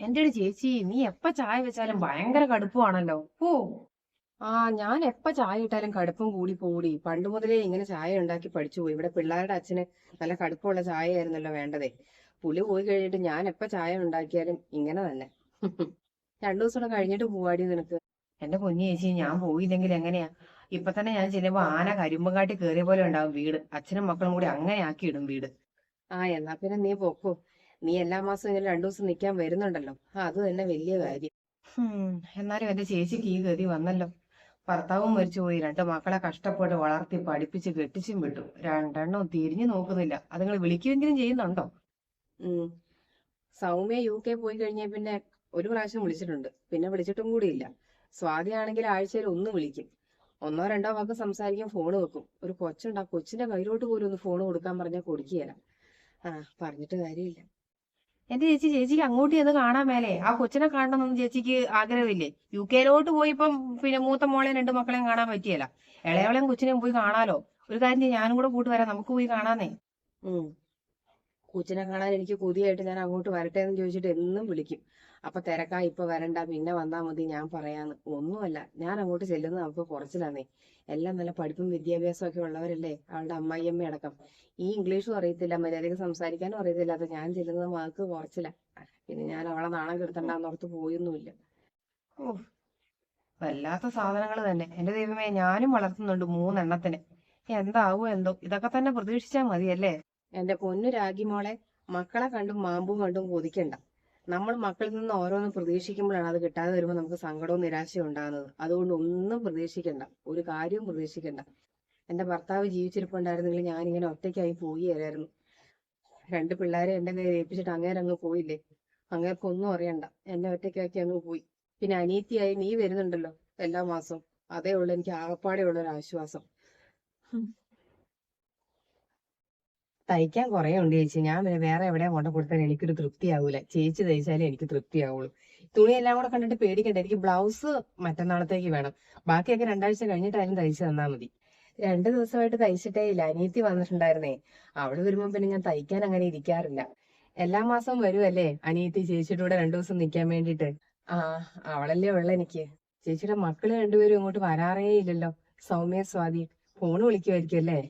എന്റെ ഒരു ചേച്ചി, നീ എപ്പ ചായ വെച്ചാലും ഭയങ്കര കടുപ്പമാണല്ലോ. ഓ. ഞാൻ എപ്പ ചായ ഇട്ടാലും കടുപ്പം കൂടി പണ്ട് മുതലേ ഇങ്ങനെ ചായ ഉണ്ടാക്കി പഠിച്ചു പോയി. ഇവിടെ പിള്ളേരുടെ അച്ഛന് നല്ല കടുപ്പമുള്ള ചായ ആയിരുന്നല്ലോ വേണ്ടതേ. പുള്ളി പോയി കഴിഞ്ഞിട്ട് ഞാൻ എപ്പ ചായ ഉണ്ടാക്കിയാലും ഇങ്ങനെ തന്നെ. രണ്ടു ദിവസം കൂടെ കഴിഞ്ഞിട്ട് പോവാടി നിനക്ക്. എന്റെ കുഞ്ഞു ചേച്ചി, ഞാൻ പോയില്ലെങ്കിൽ എങ്ങനെയാ? ഇപ്പൊ തന്നെ ഞാൻ ചെല്ലുമ്പോ ആന കരിമ്പും കാട്ടി കേറിയ പോലെ ഉണ്ടാവും വീട്. അച്ഛനും മക്കളും കൂടി അങ്ങനെ ആക്കിയിടും വീട്. എന്നാ പിന്നെ നീ പൊക്കോ. നീ എല്ലാ മാസവും ഇങ്ങനെ രണ്ടു ദിവസം നിൽക്കാൻ വരുന്നുണ്ടല്ലോ. അത് തന്നെ വലിയ കാര്യം. എന്നാലും എന്റെ ചേച്ചിക്ക് ഈ ഗതി വന്നല്ലോ. ഭർത്താവും മരിച്ചുപോയി, രണ്ട് മക്കളെ കഷ്ടപ്പെട്ട് വളർത്തി പഠിപ്പിച്ച് കെട്ടിച്ചും വിട്ടു. രണ്ടെണ്ണം തിരിഞ്ഞു നോക്കുന്നില്ല. അതുങ്ങൾ വിളിക്കുമെങ്കിലും ചെയ്യുന്നുണ്ടോ? ഉം സൗമ്യ UK പോയി കഴിഞ്ഞ പിന്നെ ഒരു പ്രാവശ്യം വിളിച്ചിട്ടുണ്ട്, പിന്നെ വിളിച്ചിട്ടും കൂടിയില്ല. സ്വാതിയാണെങ്കിൽ ആഴ്ചയിൽ ഒന്ന് വിളിക്കും, ഒന്നോ രണ്ടോ വാക്ക് സംസാരിക്കും, ഫോൺ വെക്കും. ഒരു കൊച്ചുണ്ട്, ആ കൊച്ചിന്റെ കയ്യിലോട്ട് പോലും ഒന്ന് ഫോൺ കൊടുക്കാൻ പറഞ്ഞാൽ കൊടുക്കുകയില്ല. പറഞ്ഞിട്ട് കാര്യമില്ല. എന്റെ ചേച്ചി, ചേച്ചിക്ക് അങ്ങോട്ട് ചെന്ന് കാണാൻ മേലെ? ആ കൊച്ചിനെ കാണണമെന്നൊന്നും ചേച്ചിക്ക് ആഗ്രഹമില്ലേ? UK പോയി ഇപ്പം പിന്നെ മൂത്ത മോളെയും രണ്ട് മക്കളെയും കാണാൻ പറ്റിയല്ല. ഇളയവളെയും കൊച്ചിനെയും പോയി കാണാലോ. ഒരു കാര്യം ചെയ്യ്, ഞാനും കൂടെ കൂട്ട് വരാം, നമുക്ക് പോയി കാണാന്നേ. ഉം കൊച്ചിനെ കാണാൻ എനിക്ക് കൊതിയായിട്ട് ഞാൻ അങ്ങോട്ട് വരട്ടെ എന്ന് ചോദിച്ചിട്ട് എന്നും വിളിക്കും. അപ്പൊ തിരക്കാ, ഇപ്പൊ വരണ്ട, പിന്നെ വന്നാ മതി, ഞാൻ പറയാന്ന്. ഒന്നുമല്ല, ഞാൻ അങ്ങോട്ട് ചെല്ലുന്നത് അവൾക്ക് കുറച്ചിലാന്നേ. എല്ലാം നല്ല പഠിപ്പും വിദ്യാഭ്യാസവും ഒക്കെ ഉള്ളവരല്ലേ, അവളുടെ അമ്മായിയമ്മ അടക്കം. ഈ ഇംഗ്ലീഷും അറിയത്തില്ല, മര്യാദയ്ക്ക് സംസാരിക്കാനും അറിയത്തില്ല. അത് ഞാൻ ചെല്ലുന്നത് വാക്ക് കുറച്ചില്ല. പിന്നെ ഞാൻ അവളെ നാണം കെടുത്തണ്ടെന്നോർത്ത് പോയൊന്നുമില്ല. ഓ, വല്ലാത്ത സാധനങ്ങൾ തന്നെ. എന്റെ ദൈവമേ, ഞാനും വളർത്തുന്നുണ്ട് മൂന്നെണ്ണത്തിന്. എന്താവോ എന്തോ. ഇതൊക്കെ തന്നെ പ്രതീക്ഷിച്ചാ മതിയല്ലേ? എന്റെ പൊന്നു രാഗി മോളെ, മക്കളെ കണ്ടും മാമ്പും കണ്ടും കൊതിക്കണ്ട. നമ്മൾ മക്കളിൽ നിന്ന് ഓരോന്നും പ്രതീക്ഷിക്കുമ്പോഴാണ് അത് കിട്ടാതെ വരുമ്പോൾ നമുക്ക് സങ്കടവും നിരാശയും ഉണ്ടാകുന്നത്. അതുകൊണ്ട് ഒന്നും പ്രതീക്ഷിക്കണ്ട, ഒരു കാര്യവും പ്രതീക്ഷിക്കണ്ട. എന്റെ ഭർത്താവ് ജീവിച്ചിരിപ്പുണ്ടായിരുന്നെങ്കിൽ ഞാൻ ഇങ്ങനെ ഒറ്റയ്ക്കായി പോയി തരായിരുന്നു. രണ്ട് പിള്ളേരെ എന്റെ കയ്യിൽ ഏൽപ്പിച്ചിട്ട് അങ്ങേരങ്ങ് പോയില്ലേ. അങ്ങേർക്കൊന്നും അറിയണ്ട, എന്നെ ഒറ്റയ്ക്കാക്കി അങ്ങ് പോയി. പിന്നെ അനീത്തിയായി നീ വരുന്നുണ്ടല്ലോ എല്ലാ മാസവും. അതേ ഉള്ളൂ എനിക്ക് ആകപ്പാടെ ഉള്ള ഒരു ആശ്വാസം. തയ്ക്കാൻ കുറേ ഉണ്ട് ചേച്ചി. ഞാൻ പിന്നെ വേറെ എവിടെയാ കൊണ്ട് കൊടുത്താൽ എനിക്കൊരു തൃപ്തിയാവൂല. ചേച്ചി തയ്ച്ചാലേ എനിക്ക് തൃപ്തിയാവുള്ളൂ. തുണിയെല്ലാം കൂടെ കണ്ടിട്ട് പേടിക്കണ്ട. എനിക്ക് ബ്ലൗസ് മറ്റന്നാളത്തേക്ക് വേണം. ബാക്കിയൊക്കെ രണ്ടാഴ്ച കഴിഞ്ഞിട്ടായാലും തയ്ച്ചു തന്നാ മതി. രണ്ടു ദിവസമായിട്ട് തയ്ച്ചിട്ടേ ഇല്ല. അനിയത്തി വന്നിട്ടുണ്ടായിരുന്നേ. അവിടെ വരുമ്പോ പിന്നെ ഞാൻ തയ്ക്കാൻ അങ്ങനെ ഇരിക്കാറില്ല. എല്ലാ മാസവും വരുമല്ലേ അനിയത്തി ചേച്ചിയുടെ കൂടെ രണ്ടു ദിവസം നിൽക്കാൻ വേണ്ടിയിട്ട്. ആ അവളല്ലേ ഉള്ള എനിക്ക്. ചേച്ചിയുടെ മക്കള് രണ്ടുപേരും ഇങ്ങോട്ട് വരാറേ ഇല്ലല്ലോ. സൗമ്യ സ്വാതി ഫോൺ വിളിക്കുമായിരിക്കും അല്ലേ?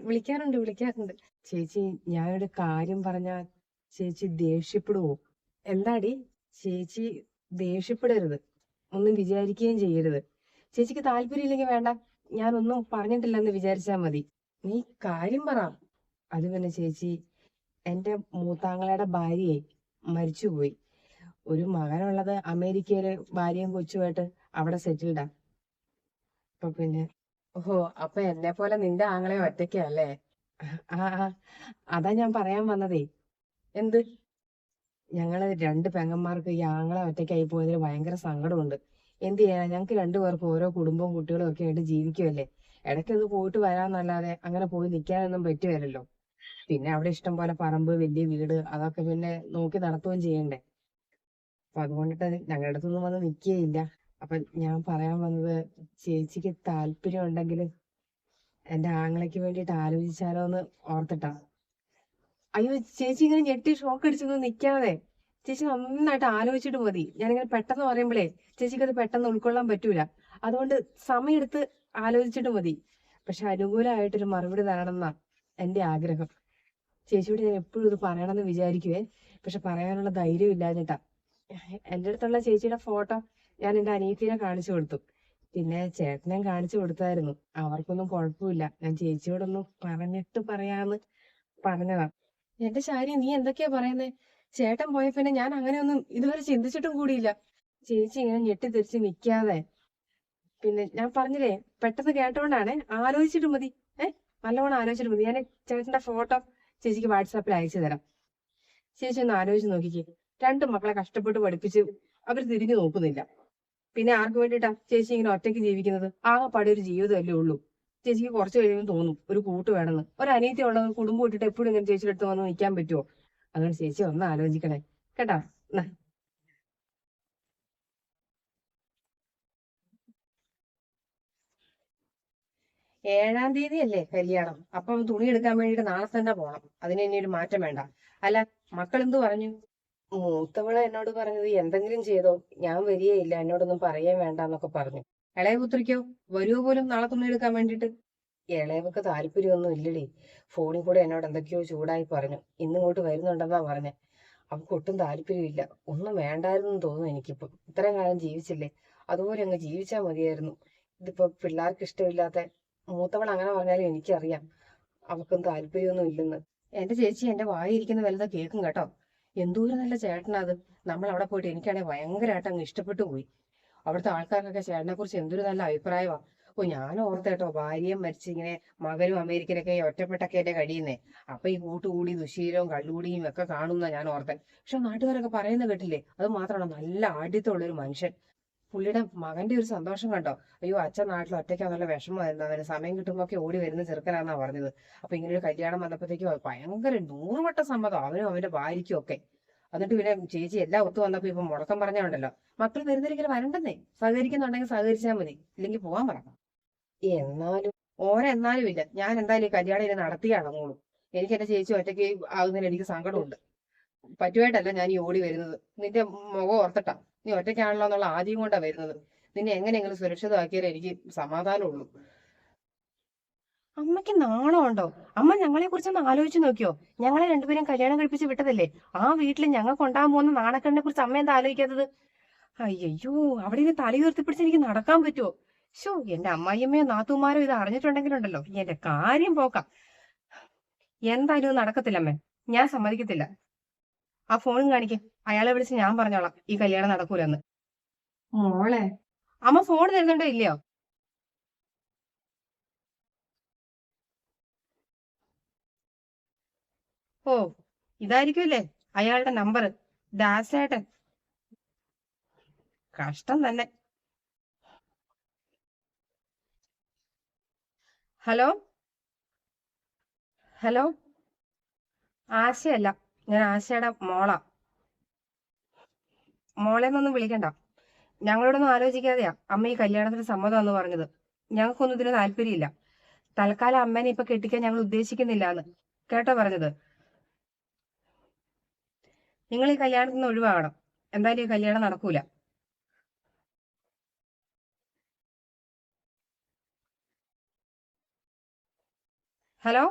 വിളിക്കാറുണ്ട്. ചേച്ചി, ഞാനൊരു കാര്യം പറഞ്ഞാ ചേച്ചി ദേഷ്യപ്പെടുവോ? എന്താടി? ചേച്ചി ദേഷ്യപ്പെടരുത്, ഒന്നും വിചാരിക്കുകയും ചെയ്യരുത്. ചേച്ചിക്ക് താല്പര്യമില്ലെങ്കിൽ വേണ്ട, ഞാനൊന്നും പറഞ്ഞിട്ടില്ലെന്ന് വിചാരിച്ചാ മതി. നീ കാര്യം പറ. അത് പിന്നെ ചേച്ചി, എന്റെ മൂത്താങ്ങളയുടെ ഭാര്യയെ മരിച്ചുപോയി. ഒരു മകനുള്ളത് അമേരിക്കയില്, ഭാര്യയും കൊച്ചുമായിട്ട് അവിടെ സെറ്റിൽഡാ. അപ്പൊ പിന്നെ ഓഹോ, അപ്പൊ എന്നെ പോലെ നിന്റെ ആങ്ങളെ ഒറ്റയ്ക്കല്ലേ? ആ ആ, അതാ ഞാൻ പറയാൻ വന്നതേ. എന്ത്? ഞങ്ങള് രണ്ട് പെങ്ങന്മാർക്ക് ഈ ആങ്ങളെ ഒറ്റയ്ക്കായി പോയതിൽ ഭയങ്കര സങ്കടമുണ്ട്. എന്ത് ചെയ്യാനാ, ഞങ്ങൾക്ക് രണ്ടുപേർക്കും ഓരോ കുടുംബവും കുട്ടികളും ഒക്കെ ആയിട്ട് ജീവിക്കുമല്ലേ. ഇടയ്ക്കൊന്ന് പോയിട്ട് വരാന്നല്ലാതെ അങ്ങനെ പോയി നിൽക്കാനൊന്നും പറ്റുകയല്ലോ. പിന്നെ അവിടെ ഇഷ്ടം പോലെ പറമ്പ്, വലിയ വീട്, അതൊക്കെ പിന്നെ നോക്കി നടത്തുകയും ചെയ്യണ്ടേ. അപ്പൊ അതുകൊണ്ടിട്ട് ഞങ്ങളുടെ അടുത്തൊന്നും വന്ന് നിൽക്കുകയില്ല. അപ്പൊ ഞാൻ പറയാൻ വന്നത്, ചേച്ചിക്ക് താല്പര്യം ഉണ്ടെങ്കിൽ എന്റെ ആങ്ങളയ്ക്ക് വേണ്ടിയിട്ട് ആലോചിച്ചാലോ എന്ന് ഓർത്തിട്ടാ. അയ്യോ ചേച്ചി, ഇങ്ങനെ ഞെട്ടി ഷോക്ക് അടിച്ചൊന്നും നിൽക്കാതെ. ചേച്ചി നന്നായിട്ട് ആലോചിച്ചിട്ട് മതി. ഞാനിങ്ങനെ പെട്ടെന്ന് പറയുമ്പോഴേ ചേച്ചിക്ക് അത് പെട്ടെന്ന് ഉൾക്കൊള്ളാൻ പറ്റൂല. അതുകൊണ്ട് സമയമെടുത്ത് ആലോചിച്ചിട്ട് മതി. പക്ഷെ അനുകൂലമായിട്ടൊരു മറുപടി തരണമെന്നാ എന്റെ ആഗ്രഹം. ചേച്ചിയോട് ഞാൻ എപ്പോഴും ഇത് പറയണമെന്ന് വിചാരിക്കുവേ, പക്ഷെ പറയാനുള്ള ധൈര്യം ഇല്ലാഞ്ഞിട്ടാ. എന്റെ അടുത്തുള്ള ചേച്ചിയുടെ ഫോട്ടോ ഞാൻ എന്റെ അനിയത്തിനെ കാണിച്ചു കൊടുത്തു. പിന്നെ ചേട്ടനെയും കാണിച്ചു കൊടുത്തായിരുന്നു. അവർക്കൊന്നും കുഴപ്പമില്ല. ഞാൻ ചേച്ചിയോടൊന്നും പറഞ്ഞിട്ട് പറയാന്ന് പറഞ്ഞതാ. എന്റെ ശാരി, നീ എന്തൊക്കെയാ പറയുന്നേ? ചേട്ടൻ പോയ പിന്നെ ഞാൻ അങ്ങനെയൊന്നും ഇതുവരെ ചിന്തിച്ചിട്ടും കൂടിയില്ല. ചേച്ചി ഇങ്ങനെ ഞെട്ടിത്തെറിച്ച് നിൽക്കാതെ. പിന്നെ ഞാൻ പറഞ്ഞില്ലേ, പെട്ടെന്ന് കേട്ടോണ്ടാണേ. ആലോചിച്ചിട്ട് മതി. നല്ലവണ്ണം ആലോചിച്ചിട്ട് മതി. ഞാൻ ചേട്ടന്റെ ഫോട്ടോ ചേച്ചിക്ക് വാട്സാപ്പിൽ അയച്ചു തരാം. ചേച്ചി ഒന്ന് ആലോചിച്ച് നോക്കിക്കേ. രണ്ട് മക്കളെ കഷ്ടപ്പെട്ട് പഠിപ്പിച്ച് അവർ തിരിഞ്ഞു നോക്കുന്നില്ല. പിന്നെ ആർക്ക് വേണ്ടിയിട്ടാ ചേച്ചി ഇങ്ങനെ ഒറ്റയ്ക്ക് ജീവിക്കുന്നത്? ആകെപ്പാടെ ഒരു ജീവിതമല്ലേ ഉള്ളൂ. ചേച്ചിക്ക് കുറച്ച് കഴിയുമ്പോൾ തോന്നും ഒരു കൂട്ട് വേണമെന്ന്. ഒരു അനിയത്തി ഉള്ളത് കുടുംബം ഇട്ടിട്ട് എപ്പോഴും ഇങ്ങനെ ചേച്ചിയുടെ അടുത്ത് വന്ന് നിൽക്കാൻ പറ്റുമോ? അതുകൊണ്ട് ചേച്ചി ഒന്ന് ആലോചിക്കണേ കേട്ടാ. ന്നാ. 7-ാം തീയതി അല്ലേ കല്യാണം? അപ്പം തുണി എടുക്കാൻ വേണ്ടിയിട്ട് നാളെ തന്നെ പോണം. അതിന് ഇനി ഒരു മാറ്റം വേണ്ട. അല്ല, മക്കൾ എന്തു പറഞ്ഞു? മൂത്തവള് എന്നോട് പറഞ്ഞത് എന്തെങ്കിലും ചെയ്തോ, ഞാൻ വരികയില്ല, എന്നോടൊന്നും പറയാൻ വേണ്ടെന്നൊക്കെ പറഞ്ഞു. ഇളയ പുത്രിക്കോ വരുവോ പോലും നാളെ തുണി എടുക്കാൻ വേണ്ടിട്ട്? ഇളയവക്ക് താല്പര്യമൊന്നും ഇല്ലടി. ഫോണിൽ കൂടെ എന്നോട് എന്തൊക്കെയോ ചൂടായി പറഞ്ഞു. ഇന്നിങ്ങോട്ട് വരുന്നുണ്ടെന്നാ പറഞ്ഞെ. അവൾക്ക് ഒട്ടും താല്പര്യമില്ല. ഒന്നും വേണ്ടായിരുന്നു തോന്നുന്നു എനിക്കിപ്പം. ഇത്രയും കാലം ജീവിച്ചില്ലേ, അതുപോലെ അങ്ങ് ജീവിച്ചാൽ മതിയായിരുന്നു. ഇതിപ്പോ പിള്ളേർക്ക് ഇഷ്ടമില്ലാത്ത മൂത്തവൾ അങ്ങനെ പറഞ്ഞാലും എനിക്കറിയാം അവൾക്കും താല്പര്യമൊന്നും ഇല്ലെന്ന്. എന്റെ ചേച്ചി എന്റെ വായിരിക്കുന്ന വലുതാ കേൾക്കും കേട്ടോ. എന്തോരം നല്ല ചേട്ടനാ അത്. നമ്മൾ അവിടെ പോയിട്ട് എനിക്കാണെങ്കിൽ ഭയങ്കരമായിട്ട് അങ്ങ് ഇഷ്ടപ്പെട്ടു പോയി. അവിടുത്തെ ആൾക്കാർക്കൊക്കെ ചേട്ടനെ കുറിച്ച് എന്തൊരു നല്ല അഭിപ്രായമാ. ഓ, ഞാൻ ഓർത്തേട്ടോ, ഭാര്യയും മരിച്ച് ഇങ്ങനെ മകനും അമേരിക്കയിലൊക്കെ ഒറ്റപ്പെട്ടൊക്കെ അല്ലേ കഴിയുന്നേ. അപ്പൊ ഈ കൂട്ടുകൂടി ദുശീലവും കള്ളുകൂടിയും ഒക്കെ കാണുന്ന ഞാൻ ഓർത്തെ. പക്ഷെ നാട്ടുകാരൊക്കെ പറയുന്നത് കേട്ടില്ലേ, അത് മാത്രമല്ല നല്ല ആഢ്യത്തുള്ള ഒരു മനുഷ്യൻ. പുള്ളിയുടെ മകന്റെ ഒരു സന്തോഷം കണ്ടോ. അയ്യോ, അച്ഛൻ നാട്ടിൽ ഒറ്റയ്ക്കാന്നുള്ള വിഷമമായിരുന്നു, അവന് സമയം കിട്ടുമ്പോ ഒക്കെ ഓടി വരുന്ന ചെറുക്കനാന്നാ പറഞ്ഞത്. അപ്പൊ ഇങ്ങനെ ഒരു കല്യാണം വന്നപ്പോഴത്തേക്കും ഭയങ്കര 100 വട്ടം സമ്മതം അവനും അവന്റെ ഭാര്യയ്ക്കും ഒക്കെ. എന്നിട്ട് പിന്നെ ചേച്ചി എല്ലാം ഒത്തു വന്നപ്പോ ഇപ്പൊ മുടക്കം പറഞ്ഞുണ്ടല്ലോ, മക്കൾ വരുന്നൊരിക്കലും വരണ്ടെന്നേ. സഹകരിക്കുന്നുണ്ടെങ്കിൽ സഹകരിച്ചാൽ മതി, ഇല്ലെങ്കിൽ പോവാൻ പറ. എന്നാലും ഓരെന്നാലും ഇല്ല, ഞാൻ എന്തായാലും ഈ കല്യാണം ഇനി നടത്തിയാണോളൂ. എനിക്ക് എന്റെ ചേച്ചി ഒറ്റയ്ക്ക് ആകുന്നതിൽ എനിക്ക് സങ്കടമുണ്ട്. പറ്റുമായിട്ടല്ല ഞാൻ ഈ ഓടി വരുന്നത്, നിന്റെ മുഖം ഓർത്തിട്ടാ. നീ ഒറ്റയ്ക്കാണല്ലോ എന്നുള്ള ആദ്യം കൊണ്ടാ വരുന്നത്. നിന്നെ എങ്ങനെയെങ്കിലും സുരക്ഷിതമാക്കിയാലേ എനിക്ക് സമാധാനമുള്ളൂ. അമ്മയ്ക്ക് നാണമുണ്ടോ? അമ്മ ഞങ്ങളെ കുറിച്ചൊന്ന് ആലോചിച്ച് നോക്കിയോ? ഞങ്ങളെ രണ്ടുപേരും കല്യാണം കഴിപ്പിച്ച് വിട്ടതല്ലേ. ആ വീട്ടിൽ ഞങ്ങൾക്ക് ഉണ്ടാകാൻ പോകുന്ന നാണക്കേടിനെ കുറിച്ച് അമ്മ എന്താ ആലോചിക്കാത്തത്? അയ്യോ, അവിടെ ഇനി തലയുയർത്തിപ്പിടിച്ച് എനിക്ക് നടക്കാൻ പറ്റുമോ? ശോ, എന്റെ അമ്മായിയമ്മയോ നാത്തൂമാരോ ഇത് അറിഞ്ഞിട്ടുണ്ടെങ്കിലുണ്ടല്ലോ എന്റെ കാര്യം പോക്കാം. എന്തായാലും ഇത് നടക്കത്തില്ല അമ്മേ, ഞാൻ സമ്മതിക്കത്തില്ല. ആ ഫോണും കാണിക്ക്, അയാളെ വിളിച്ച് ഞാൻ പറഞ്ഞോളാം ഈ കല്യാണം നടക്കൂലെന്ന്. മോളെ, അമ്മ ഫോൺ തരുന്നുണ്ടോ ഇല്ലയോ? ഓ, ഇതായിരിക്കുമല്ലേ അയാളുടെ നമ്പർ, ദാസേട്ടൻ. കഷ്ടം തന്നെ. ഹലോ ഹലോ, ആശയല്ല, ഞാൻ ആശയുടെ മോളാ. മോളെന്നൊന്നും വിളിക്കണ്ട. ഞങ്ങളോടൊന്നും ആലോചിക്കാതെയാ അമ്മ ഈ കല്യാണത്തിന് സമ്മതം എന്ന് പറഞ്ഞത്. ഞങ്ങൾക്കൊന്നും ഇതിന് താല്പര്യമില്ല. തൽക്കാലം അമ്മേനെ ഇപ്പൊ കെട്ടിക്കാൻ ഞങ്ങൾ ഉദ്ദേശിക്കുന്നില്ല എന്ന് കേട്ടോ പറഞ്ഞത്. നിങ്ങൾ ഈ കല്യാണത്തിൽ നിന്ന് ഒഴിവാകണം. എന്തായാലും ഈ കല്യാണം നടക്കൂല. ഹലോ,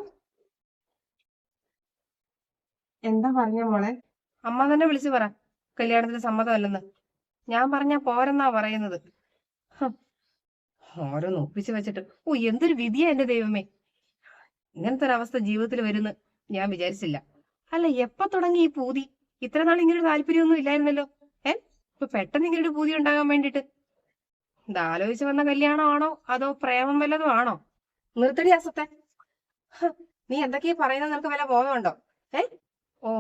എന്താ പറഞ്ഞ മോളെ? അമ്മ തന്നെ വിളിച്ചു പറ കല്യാണത്തിന് സമ്മതമല്ലെന്ന്. ഞാൻ പറഞ്ഞാ പോരെന്നാ പറയുന്നത്. ഹ്, ഓരോന്ന് ഒപ്പിച്ചു വെച്ചിട്ട്. ഓ, എന്തൊരു വിധിയാ എന്റെ ദൈവമേ. ഇങ്ങനത്തെ ഒരു അവസ്ഥ ജീവിതത്തിൽ വരുന്ന് ഞാൻ വിചാരിച്ചില്ല. അല്ല, എപ്പ തുടങ്ങി ഈ പൂതി? ഇത്ര നാൾ ഇങ്ങനെ ഒരു താല്പര്യമൊന്നും ഇല്ലായിരുന്നല്ലോ. ഇപ്പൊ പെട്ടെന്ന് ഇങ്ങനെ ഒരു പൂതി ഉണ്ടാകാൻ വേണ്ടിട്ട് ഇത് ആലോചിച്ച് വന്ന കല്യാണമാണോ അതോ പ്രേമം വല്ലതും ആണോ? നിർത്തടി അസത്തെ. ഹ്, നീ എന്തൊക്കെയാ പറയുന്നത്, നിനക്ക് വല്ല ബോധമുണ്ടോ? ഏ ഓ,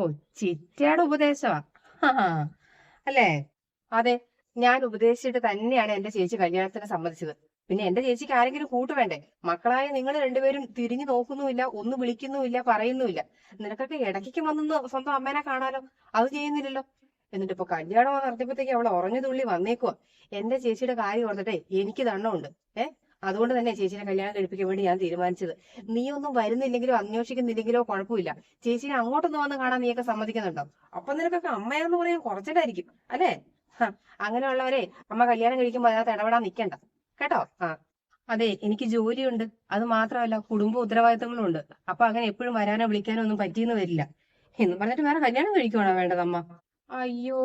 ചിറ്റയുടെ ഉപദേശമാ. ഹാ, അല്ലേ? അതെ, ഞാൻ ഉപദേശിച്ചിട്ട് തന്നെയാണ് എന്റെ ചേച്ചി കല്യാണത്തിന് സമ്മതിച്ചത്. പിന്നെ എന്റെ ചേച്ചിക്ക് ആരെങ്കിലും കൂട്ട് വേണ്ടേ? മക്കളായ നിങ്ങൾ രണ്ടുപേരും തിരിഞ്ഞു നോക്കുന്നുമില്ല, ഒന്ന് വിളിക്കുന്നുമില്ല, പറയുന്നുമില്ല. നിനക്കൊക്കെ ഇടയ്ക്ക് വന്നൊന്ന് സ്വന്തം അമ്മേനെ കാണാലോ, അത് ചെയ്യുന്നില്ലല്ലോ. എന്നിട്ട് ഇപ്പൊ കല്യാണം നടത്തിയപ്പോഴത്തേക്ക് അവൾ ഉറഞ്ഞു തുള്ളി വന്നേക്കുവാ. എന്റെ ചേച്ചിയുടെ കാര്യം ഓർത്തിട്ടെ എനിക്ക് ദണ്ണമുണ്ട്. അതുകൊണ്ട് തന്നെ ചേച്ചിനെ കല്യാണം കഴിപ്പിക്കാൻ വേണ്ടി ഞാൻ തീരുമാനിച്ചത്. നീ ഒന്നും വരുന്നില്ലെങ്കിലോ അന്വേഷിക്കുന്നില്ലെങ്കിലോ കുഴപ്പമില്ല. ചേച്ചിനെ അങ്ങോട്ടൊന്ന് വന്ന് കാണാൻ നീയൊക്കെ സമ്മതിക്കുന്നുണ്ടോ? അപ്പൊ നിനക്കൊക്കെ അമ്മയെന്ന് പറയാൻ കുറച്ചിട്ടായിരിക്കും അല്ലേ? അങ്ങനെയുള്ളവരെ അമ്മ കല്യാണം കഴിക്കുമ്പോ അതിനകത്ത് ഇടപെടാൻ നിൽക്കണ്ട കേട്ടോ. അതെ, എനിക്ക് ജോലിയുണ്ട്, അത് മാത്രമല്ല കുടുംബ ഉത്തരവാദിത്തങ്ങളും ഉണ്ട്. അപ്പൊ അങ്ങനെ എപ്പോഴും വരാനോ വിളിക്കാനോ ഒന്നും പറ്റിയെന്ന് വരില്ല എന്ന് പറഞ്ഞിട്ട് വേറെ കല്യാണം കഴിക്കുവാണോ വേണ്ടത് അമ്മ? അയ്യോ,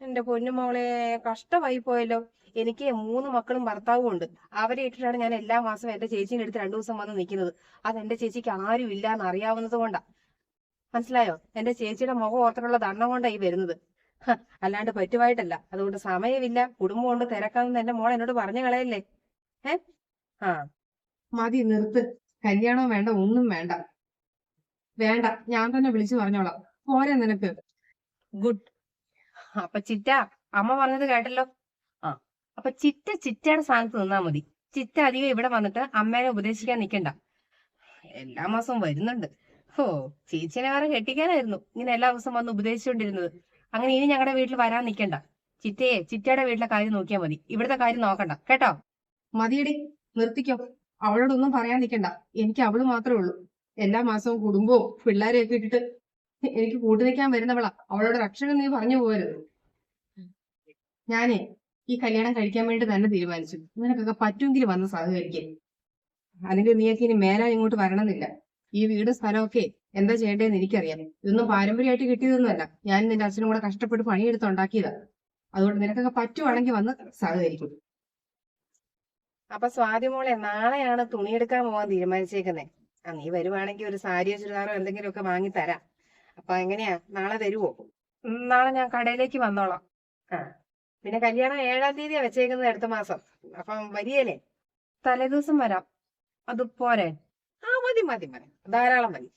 എന്റെ പൊന്നുമോളെ, കഷ്ടമായി പോയല്ലോ. എനിക്ക് 3 മക്കളും ഭർത്താവും ഉണ്ട്. അവരെ ഇട്ടിട്ടാണ് ഞാൻ എല്ലാ മാസവും എന്റെ ചേച്ചീന്റെ അടുത്ത് 2 ദിവസം വന്ന് നിൽക്കുന്നത്. അത് എന്റെ ചേച്ചിക്ക് ആരും ഇല്ല എന്ന് അറിയാവുന്നത് കൊണ്ടാ. മനസ്സിലായോ? എന്റെ ചേച്ചിയുടെ മുഖം ഓർത്തിട്ടുള്ള ദണ്ണം കൊണ്ടാ ഈ വരുന്നത്. അല്ലാണ്ട് പറ്റുമായിട്ടല്ല. അതുകൊണ്ട് സമയമില്ല, കുടുംബം കൊണ്ട് തിരക്കാമെന്ന് എന്റെ മോൾ എന്നോട് പറഞ്ഞു കളയല്ലേ. ഏ ആ മതി, നിർത്ത്. കല്യാണവും വേണ്ട, ഒന്നും വേണ്ട. വേണ്ട, ഞാൻ തന്നെ വിളിച്ചു പറഞ്ഞോളാം. പോരെ നിനക്ക്? ഗുഡ്. അപ്പൊ ചിറ്റ, അമ്മ പറഞ്ഞത് കേട്ടല്ലോ. ആ അപ്പൊ ചിറ്റയുടെ സ്ഥാനത്ത് നിന്നാ മതി. ചിറ്റ അധികം ഇവിടെ വന്നിട്ട് അമ്മേനെ ഉപദേശിക്കാൻ നിൽക്കണ്ട. എല്ലാ മാസവും വരുന്നുണ്ട്. ഓ, ചേച്ചിനെ വേറെ കെട്ടിക്കാനായിരുന്നു ഇങ്ങനെ എല്ലാ ദിവസവും വന്ന് ഉപദേശിച്ചുകൊണ്ടിരുന്നത്. അങ്ങനെ ഇനി ഞങ്ങളുടെ വീട്ടിൽ വരാൻ നിൽക്കണ്ട. ചിറ്റയുടെ വീട്ടിലെ കാര്യം നോക്കിയാൽ മതി, ഇവിടുത്തെ കാര്യം നോക്കണ്ട കേട്ടോ. മതിയടി, നിർത്തിക്കോ. അവളോടൊന്നും പറയാൻ നിൽക്കണ്ട. എനിക്ക് അവള് മാത്രമേ ഉള്ളൂ. എല്ലാ മാസവും കുടുംബവും പിള്ളേരെയൊക്കെ ഇട്ടിട്ട് എനിക്ക് കൂട്ടു നിൽക്കാൻ വരുന്നവളാ. അവളോട് ഒരു അക്ഷരം നീ പറഞ്ഞു പോകരുത്. ഞാനേ ഈ കല്യാണം കഴിക്കാൻ വേണ്ടി തന്നെ തീരുമാനിച്ചു. നിനക്കൊക്കെ പറ്റുമെങ്കിൽ വന്ന് സഹകരിക്കേ. അല്ലെങ്കിൽ നീയൊക്കെ ഇനി മേലാൽ ഇങ്ങോട്ട് വരണമെന്നില്ല. ഈ വീട് സ്ഥലമൊക്കെ എന്താ ചെയ്യേണ്ടതെന്ന് എനിക്കറിയാം. ഇതൊന്നും പാരമ്പര്യമായിട്ട് കിട്ടിയതൊന്നുമല്ല. ഞാൻ നിന്റെ അച്ഛനും കൂടെ കഷ്ടപ്പെട്ട് പണിയെടുത്ത് ഉണ്ടാക്കിയതാ. അതുകൊണ്ട് നിനക്കൊക്കെ പറ്റുവാണെങ്കിൽ വന്ന് സഹകരിക്കും. അപ്പൊ സ്വാതി മോളെ, നാളെയാണ് തുണിയെടുക്കാൻ പോകാൻ തീരുമാനിച്ചേക്കുന്നേ. നീ വരുവാണെങ്കിൽ ഒരു സാരിയോ ചുരിദാറോ എന്തെങ്കിലുമൊക്കെ വാങ്ങി തരാം. അപ്പൊ എങ്ങനെയാ, നാളെ തരുവോ? നാളെ ഞാൻ കടയിലേക്ക് വന്നോളാം. പിന്നെ കല്യാണം 7-ാം തീയതിയാ വെച്ചേക്കുന്നത്, അടുത്ത മാസം. അപ്പം വരികയല്ലേ? തലേദിവസം വരാം. അത് പോരെ? മതി ധാരാളം മതി.